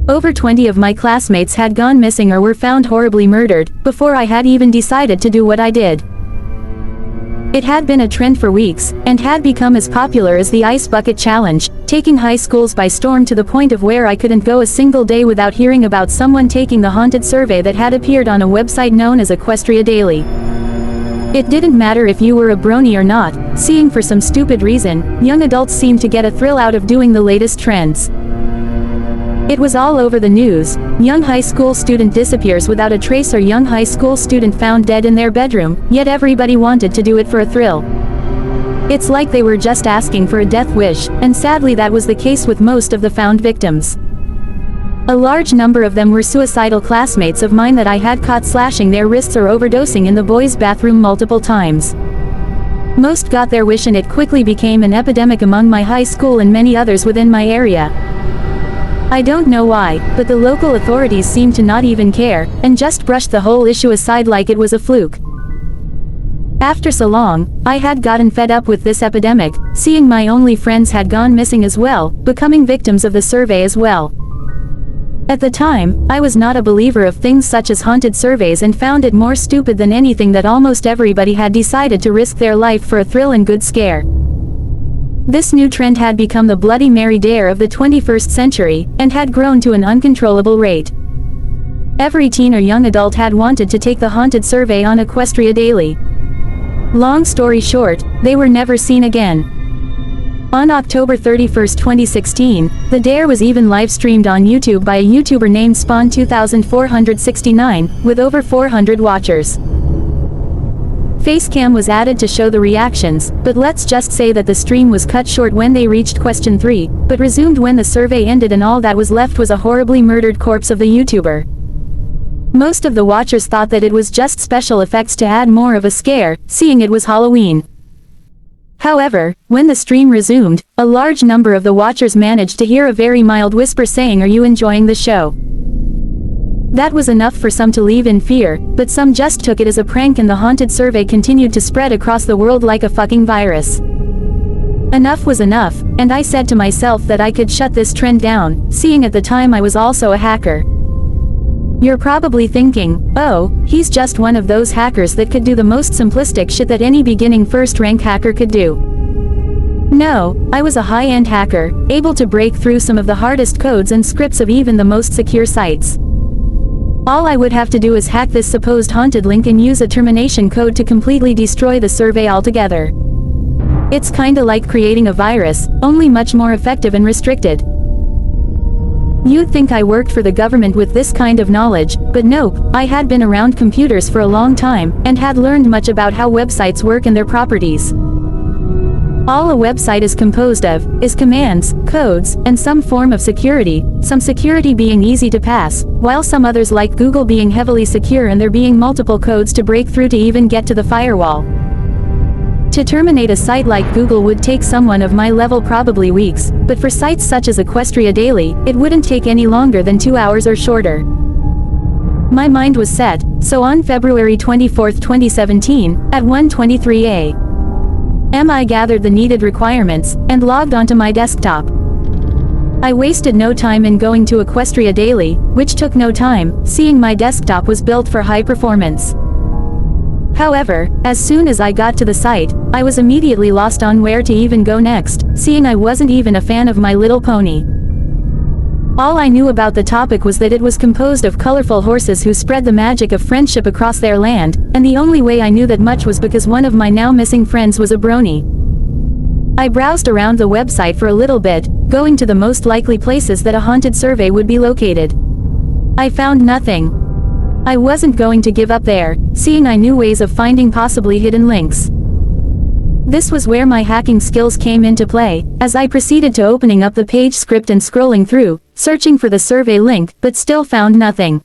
Over 20 of my classmates had gone missing or were found horribly murdered, before I had even decided to do what I did. It had been a trend for weeks, and had become as popular as the Ice Bucket Challenge, taking high schools by storm to the point of where I couldn't go a single day without hearing about someone taking the haunted survey that had appeared on a website known as Equestria Daily. It didn't matter if you were a brony or not, seeing for some stupid reason, young adults seemed to get a thrill out of doing the latest trends. It was all over the news. Young high school student disappears without a trace, or young high school student found dead in their bedroom, yet everybody wanted to do it for a thrill. It's like they were just asking for a death wish, and sadly that was the case with most of the found victims. A large number of them were suicidal classmates of mine that I had caught slashing their wrists or overdosing in the boys' bathroom multiple times. Most got their wish, and it quickly became an epidemic among my high school and many others within my area. I don't know why, but the local authorities seemed to not even care, and just brushed the whole issue aside like it was a fluke. After so long, I had gotten fed up with this epidemic, seeing my only friends had gone missing as well, becoming victims of the survey as well. At the time, I was not a believer of things such as haunted surveys and found it more stupid than anything that almost everybody had decided to risk their life for a thrill and good scare. This new trend had become the Bloody Mary dare of the 21st century, and had grown to an uncontrollable rate. Every teen or young adult had wanted to take the haunted survey on Equestria Daily. Long story short, they were never seen again. On October 31, 2016, the dare was even live-streamed on YouTube by a YouTuber named Spawn2469, with over 400 watchers. Facecam was added to show the reactions, but let's just say that the stream was cut short when they reached question 3, but resumed when the survey ended and all that was left was a horribly murdered corpse of the YouTuber. Most of the watchers thought that it was just special effects to add more of a scare, seeing it was Halloween. However, when the stream resumed, a large number of the watchers managed to hear a very mild whisper saying, "Are you enjoying the show?" That was enough for some to leave in fear, but some just took it as a prank, and the haunted survey continued to spread across the world like a fucking virus. Enough was enough, and I said to myself that I could shut this trend down, seeing at the time I was also a hacker. You're probably thinking, oh, he's just one of those hackers that could do the most simplistic shit that any beginning first-rank hacker could do. No, I was a high-end hacker, able to break through some of the hardest codes and scripts of even the most secure sites. All I would have to do is hack this supposed haunted link and use a termination code to completely destroy the survey altogether. It's kinda like creating a virus, only much more effective and restricted. You'd think I worked for the government with this kind of knowledge, but nope, I had been around computers for a long time, and had learned much about how websites work and their properties. All a website is composed of, is commands, codes, and some form of security, some security being easy to pass, while some others like Google being heavily secure and there being multiple codes to break through to even get to the firewall. To terminate a site like Google would take someone of my level probably weeks, but for sites such as Equestria Daily, it wouldn't take any longer than 2 hours or shorter. My mind was set, so on February 24, 2017, at 1:23 a.m. I gathered the needed requirements, and logged onto my desktop. I wasted no time in going to Equestria Daily, which took no time, seeing my desktop was built for high performance. However, as soon as I got to the site, I was immediately lost on where to even go next, seeing I wasn't even a fan of My Little Pony. All I knew about the topic was that it was composed of colorful horses who spread the magic of friendship across their land, and the only way I knew that much was because one of my now missing friends was a brony. I browsed around the website for a little bit, going to the most likely places that a haunted survey would be located. I found nothing. I wasn't going to give up there, seeing I knew ways of finding possibly hidden links. This was where my hacking skills came into play, as I proceeded to opening up the page script and scrolling through, searching for the survey link, but still found nothing.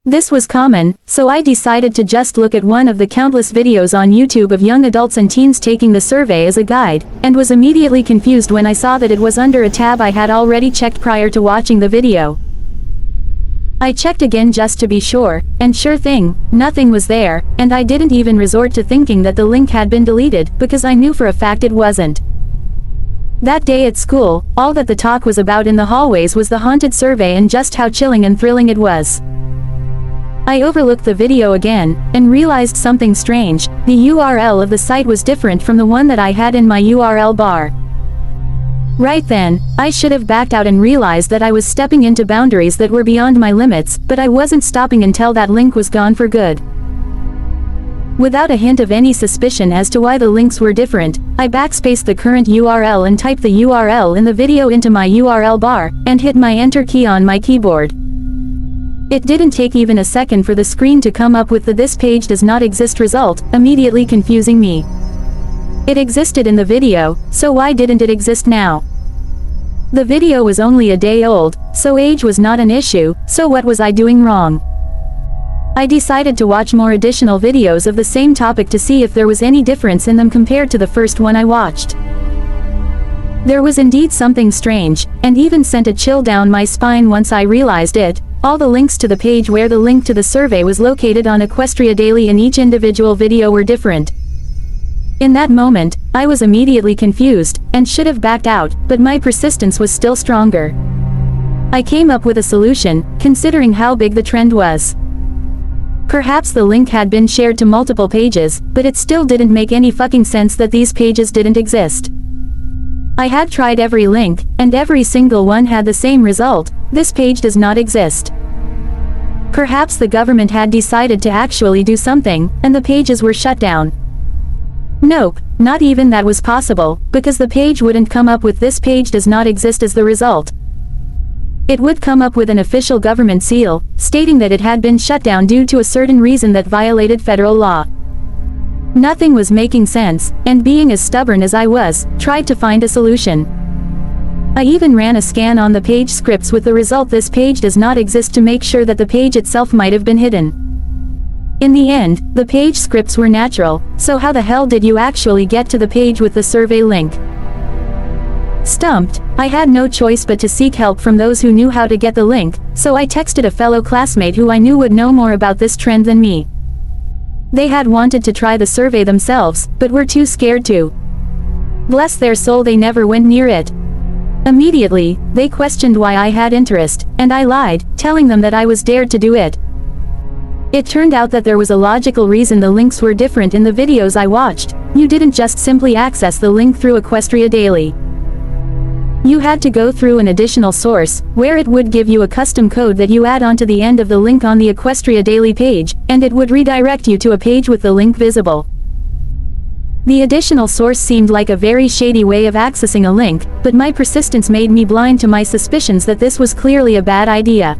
This was common, so I decided to just look at one of the countless videos on YouTube of young adults and teens taking the survey as a guide, and was immediately confused when I saw that it was under a tab I had already checked prior to watching the video. I checked again just to be sure, and sure thing, nothing was there, and I didn't even resort to thinking that the link had been deleted, because I knew for a fact it wasn't. That day at school, all that the talk was about in the hallways was the haunted survey and just how chilling and thrilling it was. I overlooked the video again, and realized something strange. The URL of the site was different from the one that I had in my URL bar. Right then, I should have backed out and realized that I was stepping into boundaries that were beyond my limits, but I wasn't stopping until that link was gone for good. Without a hint of any suspicion as to why the links were different, I backspaced the current URL and typed the URL in the video into my URL bar, and hit my enter key on my keyboard. It didn't take even a second for the screen to come up with the "this page does not exist" result, immediately confusing me. It existed in the video, so why didn't it exist now? The video was only a day old, so age was not an issue, so what was I doing wrong? I decided to watch more additional videos of the same topic to see if there was any difference in them compared to the first one I watched. There was indeed something strange, and even sent a chill down my spine once I realized it. All the links to the page where the link to the survey was located on Equestria Daily in each individual video were different. In that moment, I was immediately confused, and should have backed out, but my persistence was still stronger. I came up with a solution, considering how big the trend was. Perhaps the link had been shared to multiple pages, but it still didn't make any fucking sense that these pages didn't exist. I had tried every link, and every single one had the same result: this page does not exist. Perhaps the government had decided to actually do something, and the pages were shut down. Nope, not even that was possible, because the page wouldn't come up with "this page does not exist" as the result. It would come up with an official government seal, stating that it had been shut down due to a certain reason that violated federal law. Nothing was making sense, and being as stubborn as I was, tried to find a solution. I even ran a scan on the page scripts with the result "this page does not exist" to make sure that the page itself might have been hidden. In the end, the page scripts were natural, so how the hell did you actually get to the page with the survey link? Stumped, I had no choice but to seek help from those who knew how to get the link, so I texted a fellow classmate who I knew would know more about this trend than me. They had wanted to try the survey themselves, but were too scared to. Bless their soul, they never went near it. Immediately, they questioned why I had interest, and I lied, telling them that I was dared to do it. It turned out that there was a logical reason the links were different in the videos I watched. You didn't just simply access the link through Equestria Daily. You had to go through an additional source, where it would give you a custom code that you add onto the end of the link on the Equestria Daily page, and it would redirect you to a page with the link visible. The additional source seemed like a very shady way of accessing a link, but my persistence made me blind to my suspicions that this was clearly a bad idea.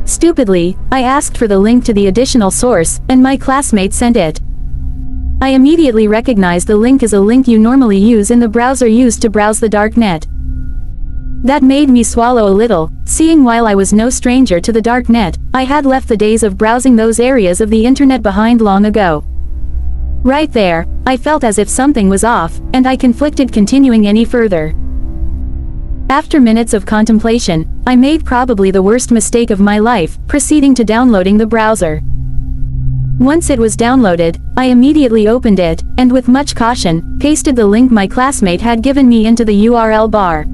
Stupidly, I asked for the link to the additional source, and my classmate sent it. I immediately recognized the link as a link you normally use in the browser used to browse the dark net. That made me swallow a little, seeing while I was no stranger to the dark net, I had left the days of browsing those areas of the internet behind long ago. Right there, I felt as if something was off, and I conflicted continuing any further. After minutes of contemplation, I made probably the worst mistake of my life, proceeding to downloading the browser. Once it was downloaded, I immediately opened it, and with much caution, pasted the link my classmate had given me into the URL bar.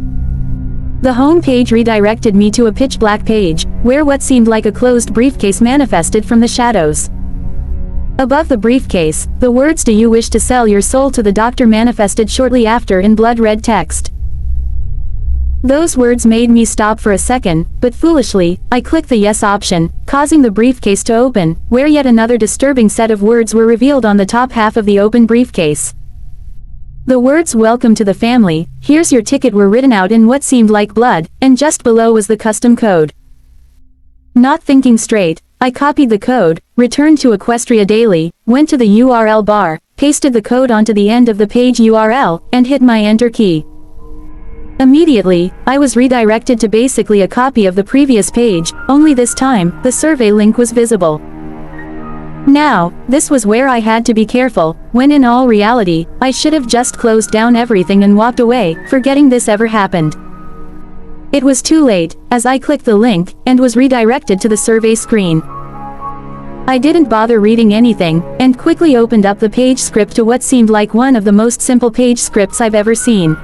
The home page redirected me to a pitch-black page, where what seemed like a closed briefcase manifested from the shadows. Above the briefcase, the words "Do you wish to sell your soul to the doctor" manifested shortly after in blood-red text. Those words made me stop for a second, but foolishly, I clicked the yes option, causing the briefcase to open, where yet another disturbing set of words were revealed on the top half of the open briefcase. The words "Welcome to the family, here's your ticket" were written out in what seemed like blood, and just below was the custom code. Not thinking straight, I copied the code, returned to Equestria Daily, went to the URL bar, pasted the code onto the end of the page URL, and hit my enter key. Immediately, I was redirected to basically a copy of the previous page, only this time, the survey link was visible. Now, this was where I had to be careful, when in all reality, I should have just closed down everything and walked away, forgetting this ever happened. It was too late, as I clicked the link, and was redirected to the survey screen. I didn't bother reading anything, and quickly opened up the page script to what seemed like one of the most simple page scripts I've ever seen.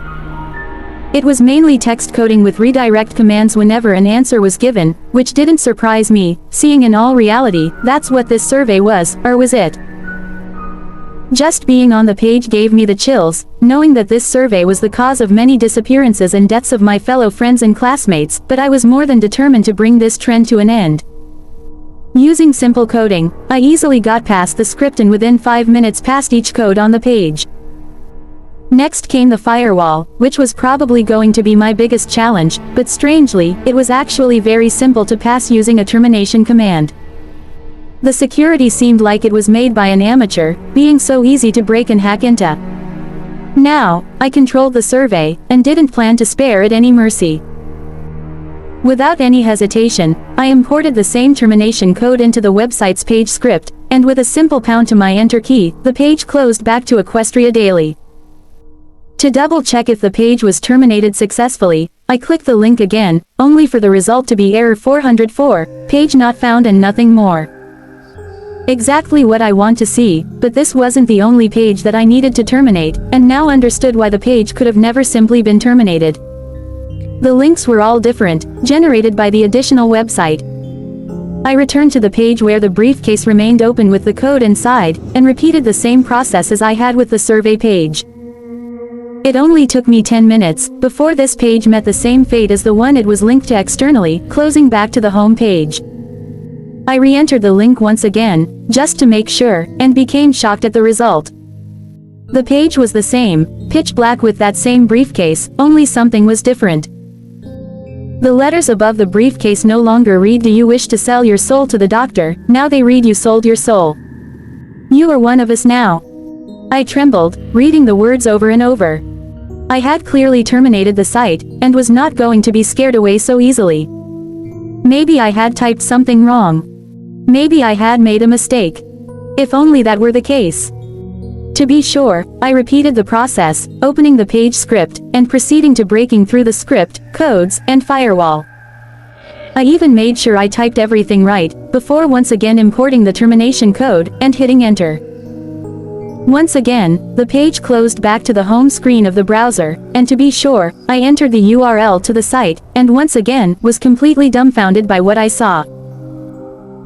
It was mainly text coding with redirect commands whenever an answer was given, which didn't surprise me, seeing in all reality, that's what this survey was, or was it? Just being on the page gave me the chills, knowing that this survey was the cause of many disappearances and deaths of my fellow friends and classmates, but I was more than determined to bring this trend to an end. Using simple coding, I easily got past the script and within 5 minutes passed each code on the page. Next came the firewall, which was probably going to be my biggest challenge, but strangely, it was actually very simple to pass using a termination command. The security seemed like it was made by an amateur, being so easy to break and hack into. Now, I controlled the survey, and didn't plan to spare it any mercy. Without any hesitation, I imported the same termination code into the website's page script, and with a simple pound to my enter key, the page closed back to Equestria Daily. To double-check if the page was terminated successfully, I clicked the link again, only for the result to be error 404, page not found and nothing more. Exactly what I want to see, but this wasn't the only page that I needed to terminate, and now understood why the page could have never simply been terminated. The links were all different, generated by the additional website. I returned to the page where the briefcase remained open with the code inside, and repeated the same process as I had with the survey page. It only took me 10 minutes, before this page met the same fate as the one it was linked to externally, closing back to the home page. I re-entered the link once again, just to make sure, and became shocked at the result. The page was the same, pitch black with that same briefcase, only something was different. The letters above the briefcase no longer read "Do you wish to sell your soul to the doctor?" Now they read "You sold your soul. You are one of us now." I trembled, reading the words over and over. I had clearly terminated the site, and was not going to be scared away so easily. Maybe I had typed something wrong. Maybe I had made a mistake. If only that were the case. To be sure, I repeated the process, opening the page script, and proceeding to breaking through the script, codes, and firewall. I even made sure I typed everything right, before once again importing the termination code, and hitting enter. Once again, the page closed back to the home screen of the browser, and to be sure, I entered the URL to the site, and once again, was completely dumbfounded by what I saw.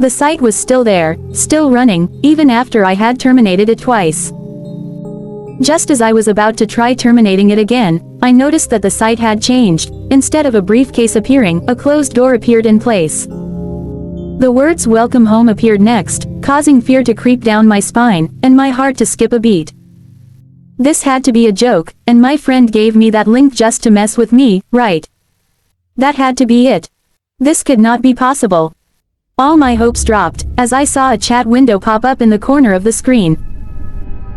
The site was still there, still running, even after I had terminated it twice. Just as I was about to try terminating it again, I noticed that the site had changed. Instead of a briefcase appearing, a closed door appeared in place. The words "Welcome home" appeared next, causing fear to creep down my spine, and my heart to skip a beat. This had to be a joke, and my friend gave me that link just to mess with me, right? That had to be it. This could not be possible. All my hopes dropped, as I saw a chat window pop up in the corner of the screen.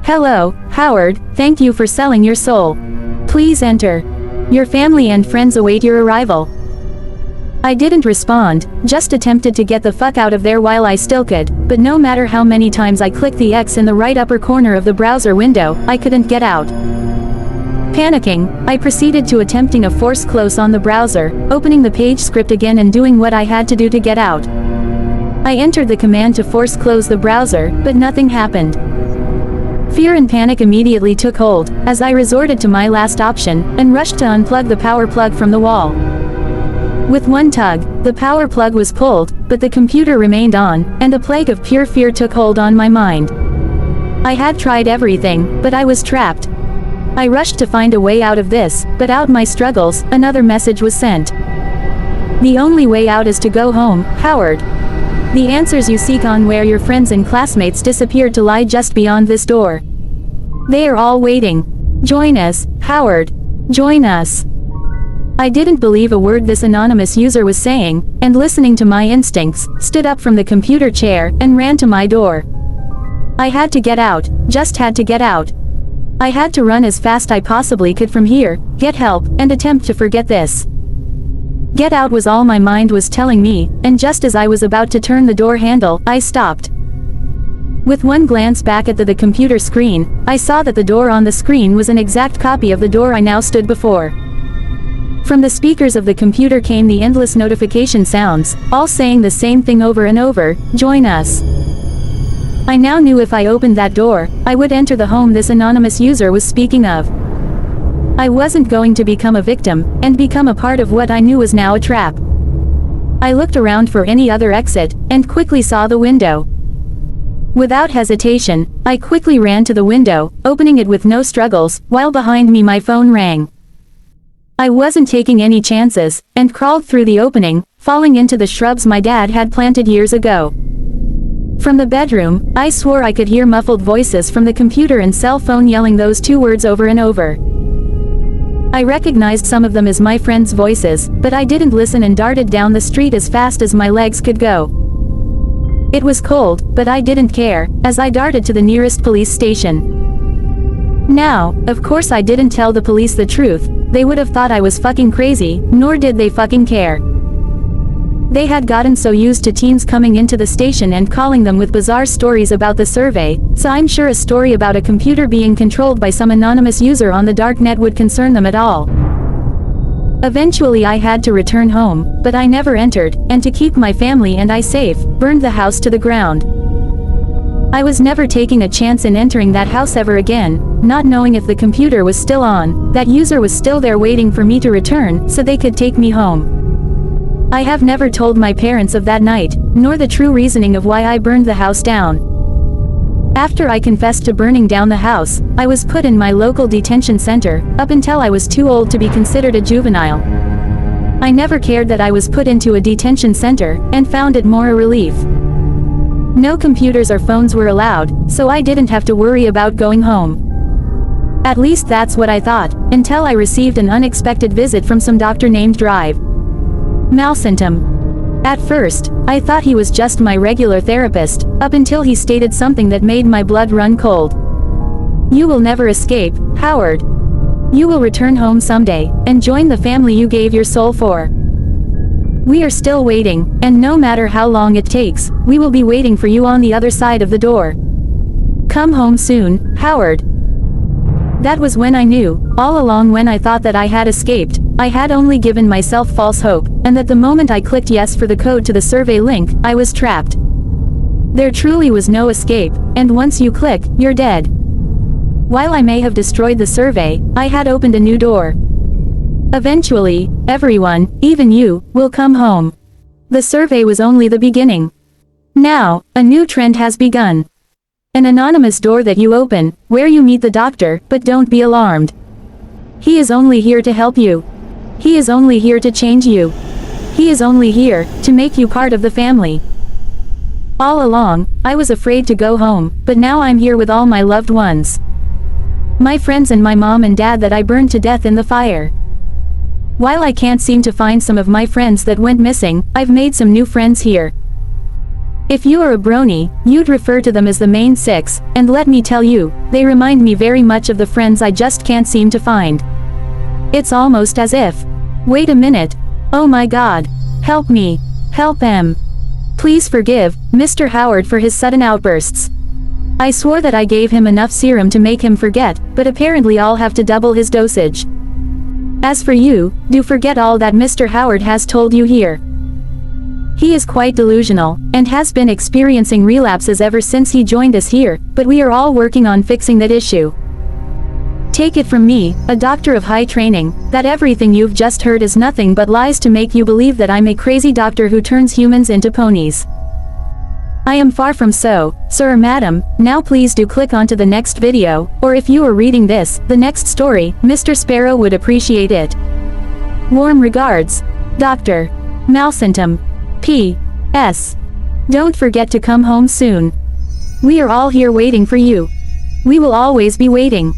"Hello, Howard, thank you for selling your soul. Please enter. Your family and friends await your arrival." I didn't respond, just attempted to get the fuck out of there while I still could, but no matter how many times I clicked the X in the right upper corner of the browser window, I couldn't get out. Panicking, I proceeded to attempting a force close on the browser, opening the page script again and doing what I had to do to get out. I entered the command to force close the browser, but nothing happened. Fear and panic immediately took hold, as I resorted to my last option, and rushed to unplug the power plug from the wall. With one tug, the power plug was pulled, but the computer remained on, and a plague of pure fear took hold on my mind. I had tried everything, but I was trapped. I rushed to find a way out of this, but out my struggles, another message was sent. "The only way out is to go home, Howard. The answers you seek on where your friends and classmates disappeared to lie just beyond this door. They are all waiting. Join us, Howard. Join us." I didn't believe a word this anonymous user was saying, and listening to my instincts, stood up from the computer chair, and ran to my door. I had to get out, just had to get out. I had to run as fast I possibly could from here, get help, and attempt to forget this. Get out was all my mind was telling me, and just as I was about to turn the door handle, I stopped. With one glance back at the computer screen, I saw that the door on the screen was an exact copy of the door I now stood before. From the speakers of the computer came the endless notification sounds, all saying the same thing over and over, "Join us." I now knew if I opened that door, I would enter the home this anonymous user was speaking of. I wasn't going to become a victim, and become a part of what I knew was now a trap. I looked around for any other exit, and quickly saw the window. Without hesitation, I quickly ran to the window, opening it with no struggles, while behind me my phone rang. I wasn't taking any chances, and crawled through the opening, falling into the shrubs my dad had planted years ago. From the bedroom, I swore I could hear muffled voices from the computer and cell phone yelling those two words over and over. I recognized some of them as my friends' voices, but I didn't listen and darted down the street as fast as my legs could go. It was cold, but I didn't care, as I darted to the nearest police station. Now, of course I didn't tell the police the truth, they would have thought I was fucking crazy, nor did they fucking care. They had gotten so used to teens coming into the station and calling them with bizarre stories about the survey, so I'm sure a story about a computer being controlled by some anonymous user on the darknet would concern them at all. Eventually I had to return home, but I never entered, and to keep my family and I safe, burned the house to the ground. I was never taking a chance in entering that house ever again, not knowing if the computer was still on, that user was still there waiting for me to return, so they could take me home. I have never told my parents of that night, nor the true reasoning of why I burned the house down. After I confessed to burning down the house, I was put in my local detention center, up until I was too old to be considered a juvenile. I never cared that I was put into a detention center, and found it more a relief. No computers or phones were allowed, so I didn't have to worry about going home. At least that's what I thought, until I received an unexpected visit from some doctor named Drive. Malsymptom. At first, I thought he was just my regular therapist, up until he stated something that made my blood run cold. "You will never escape, Howard. You will return home someday, and join the family you gave your soul for. We are still waiting, and no matter how long it takes, we will be waiting for you on the other side of the door. Come home soon, Howard." That was when I knew, all along when I thought that I had escaped, I had only given myself false hope, and that the moment I clicked yes for the code to the survey link, I was trapped. There truly was no escape, and once you click, you're dead. While I may have destroyed the survey, I had opened a new door. Eventually, everyone, even you, will come home. The survey was only the beginning. Now, a new trend has begun. An anonymous door that you open, where you meet the doctor, but don't be alarmed. He is only here to help you. He is only here to change you. He is only here to make you part of the family. All along, I was afraid to go home, but now I'm here with all my loved ones. My friends and my mom and dad that I burned to death in the fire. While I can't seem to find some of my friends that went missing, I've made some new friends here. If you are a brony, you'd refer to them as the main six, and let me tell you, they remind me very much of the friends I just can't seem to find. It's almost as if, wait a minute, oh my god, help me, help em. Please forgive Mr. Howard for his sudden outbursts. I swore that I gave him enough serum to make him forget, but apparently I'll have to double his dosage. As for you, do forget all that Mr. Howard has told you here. He is quite delusional, and has been experiencing relapses ever since he joined us here, but we are all working on fixing that issue. Take it from me, a doctor of high training, that everything you've just heard is nothing but lies to make you believe that I'm a crazy doctor who turns humans into ponies. I am far from so, sir or madam. Now please do click onto the next video, or if you are reading this, the next story, Mr. Sparrow would appreciate it. Warm regards, Dr. Malsymptom. P.S. Don't forget to come home soon. We are all here waiting for you. We will always be waiting.